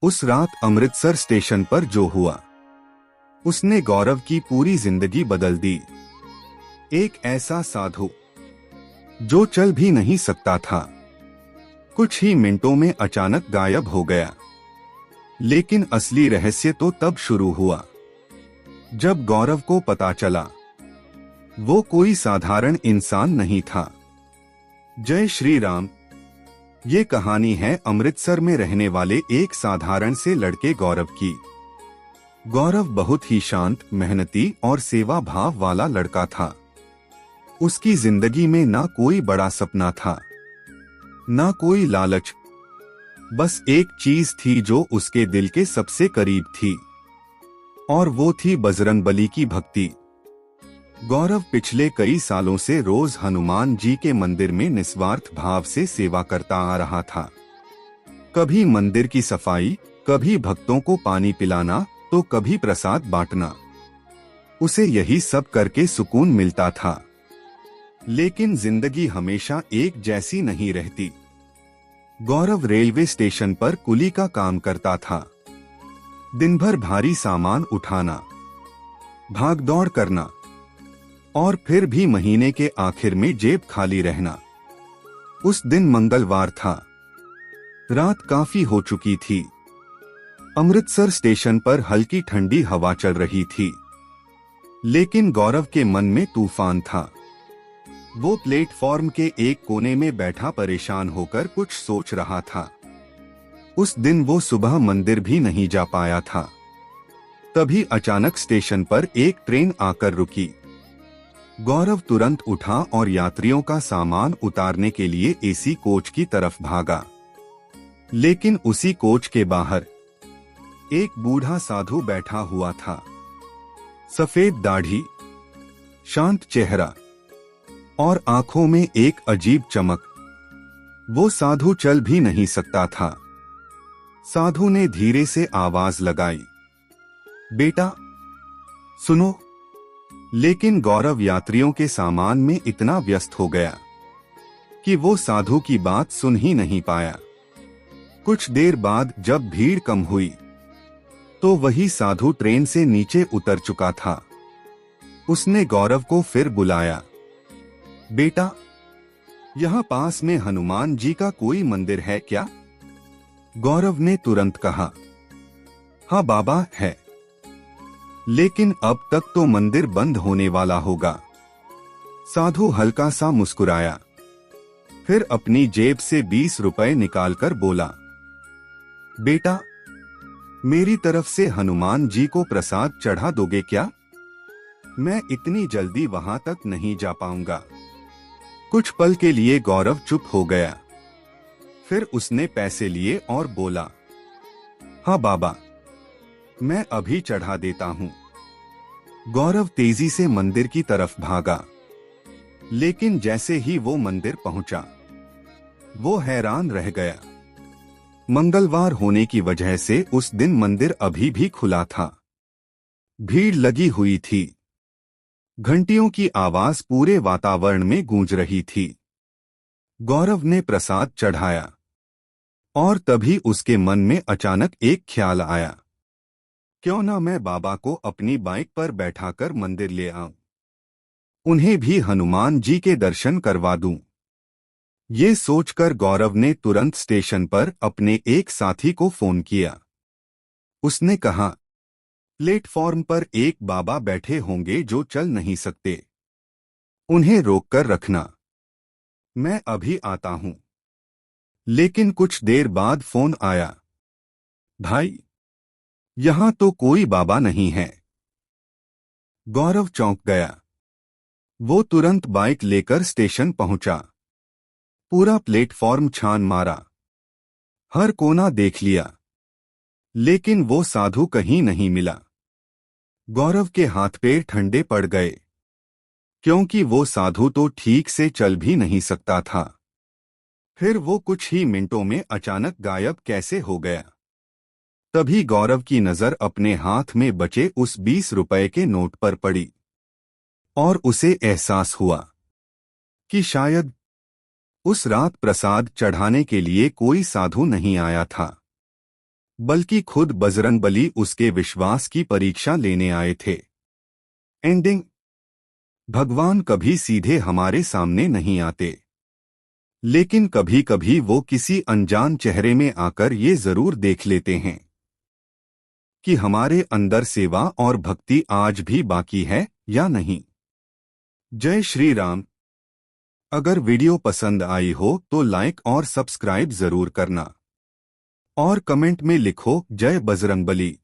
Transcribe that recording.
उस रात अमृतसर स्टेशन पर जो हुआ उसने गौरव की पूरी जिंदगी बदल दी। एक ऐसा साधु जो चल भी नहीं सकता था कुछ ही मिनटों में अचानक गायब हो गया। लेकिन असली रहस्य तो तब शुरू हुआ जब गौरव को पता चला वो कोई साधारण इंसान नहीं था। जय श्री राम। ये कहानी है अमृतसर में रहने वाले एक साधारण से लड़के गौरव की। गौरव बहुत ही शांत, मेहनती और सेवा भाव वाला लड़का था। उसकी जिंदगी में ना कोई बड़ा सपना था, ना कोई लालच, बस एक चीज थी जो उसके दिल के सबसे करीब थी, और वो थी बजरंगबली की भक्ति। गौरव पिछले कई सालों से रोज हनुमान जी के मंदिर में निस्वार्थ भाव से सेवा करता आ रहा था। कभी मंदिर की सफाई, कभी भक्तों को पानी पिलाना, तो कभी प्रसाद बांटना। उसे यही सब करके सुकून मिलता था। लेकिन जिंदगी हमेशा एक जैसी नहीं रहती। गौरव रेलवे स्टेशन पर कुली का काम करता था। दिन भर भारी सामान उठाना, भागदौड़ करना, और फिर भी महीने के आखिर में जेब खाली रहना। उस दिन मंगलवार था। रात काफी हो चुकी थी। अमृतसर स्टेशन पर हल्की ठंडी हवा चल रही थी। लेकिन गौरव के मन में तूफान था। वो प्लेटफॉर्म के एक कोने में बैठा परेशान होकर कुछ सोच रहा था। उस दिन वो सुबह मंदिर भी नहीं जा पाया था। तभी अचानक स्टेशन पर एक ट्रेन आकर रुकी। गौरव तुरंत उठा और यात्रियों का सामान उतारने के लिए एसी कोच की तरफ भागा। लेकिन उसी कोच के बाहर एक बूढ़ा साधु बैठा हुआ था। सफेद दाढ़ी, शांत चेहरा और आंखों में एक अजीब चमक। वो साधु चल भी नहीं सकता था। साधु ने धीरे से आवाज लगाई, बेटा सुनो। लेकिन गौरव यात्रियों के सामान में इतना व्यस्त हो गया कि वो साधु की बात सुन ही नहीं पाया। कुछ देर बाद जब भीड़ कम हुई तो वही साधु ट्रेन से नीचे उतर चुका था। उसने गौरव को फिर बुलाया, बेटा यहाँ पास में हनुमान जी का कोई मंदिर है क्या? गौरव ने तुरंत कहा, हाँ बाबा है, लेकिन अब तक तो मंदिर बंद होने वाला होगा। साधु हल्का सा मुस्कुराया, फिर अपनी जेब से 20 रुपए निकालकर बोला, बेटा मेरी तरफ से हनुमान जी को प्रसाद चढ़ा दोगे क्या? मैं इतनी जल्दी वहां तक नहीं जा पाऊंगा। कुछ पल के लिए गौरव चुप हो गया। फिर उसने पैसे लिए और बोला, हाँ बाबा मैं अभी चढ़ा देता हूं। गौरव तेजी से मंदिर की तरफ भागा। लेकिन जैसे ही वो मंदिर पहुंचा वो हैरान रह गया। मंगलवार होने की वजह से उस दिन मंदिर अभी भी खुला था। भीड़ लगी हुई थी। घंटियों की आवाज पूरे वातावरण में गूंज रही थी। गौरव ने प्रसाद चढ़ाया और तभी उसके मन में अचानक एक ख्याल आया, क्यों ना मैं बाबा को अपनी बाइक पर बैठाकर मंदिर ले आऊं, उन्हें भी हनुमान जी के दर्शन करवा दूं। ये सोचकर गौरव ने तुरंत स्टेशन पर अपने एक साथी को फोन किया। उसने कहा, प्लेटफॉर्म पर एक बाबा बैठे होंगे जो चल नहीं सकते, उन्हें रोककर रखना, मैं अभी आता हूं। लेकिन कुछ देर बाद फोन आया, भाई यहां तो कोई बाबा नहीं है। गौरव चौंक गया। वो तुरंत बाइक लेकर स्टेशन पहुंचा। पूरा प्लेटफॉर्म छान मारा, हर कोना देख लिया, लेकिन वो साधु कहीं नहीं मिला। गौरव के हाथ पैर ठंडे पड़ गए, क्योंकि वो साधु तो ठीक से चल भी नहीं सकता था। फिर वो कुछ ही मिनटों में अचानक गायब कैसे हो गया? तभी गौरव की नजर अपने हाथ में बचे उस 20 रुपए के नोट पर पड़ी और उसे एहसास हुआ कि शायद उस रात प्रसाद चढ़ाने के लिए कोई साधु नहीं आया था। बल्कि खुद बजरंगबली उसके विश्वास की परीक्षा लेने आए थे। एंडिंग। भगवान कभी सीधे हमारे सामने नहीं आते, लेकिन कभी कभी वो किसी अनजान चेहरे में आकर ये जरूर देख लेते हैं कि हमारे अंदर सेवा और भक्ति आज भी बाकी है या नहीं। जय श्री राम। अगर वीडियो पसंद आई हो तो लाइक और सब्सक्राइब जरूर करना और कमेंट में लिखो जय बजरंगबली।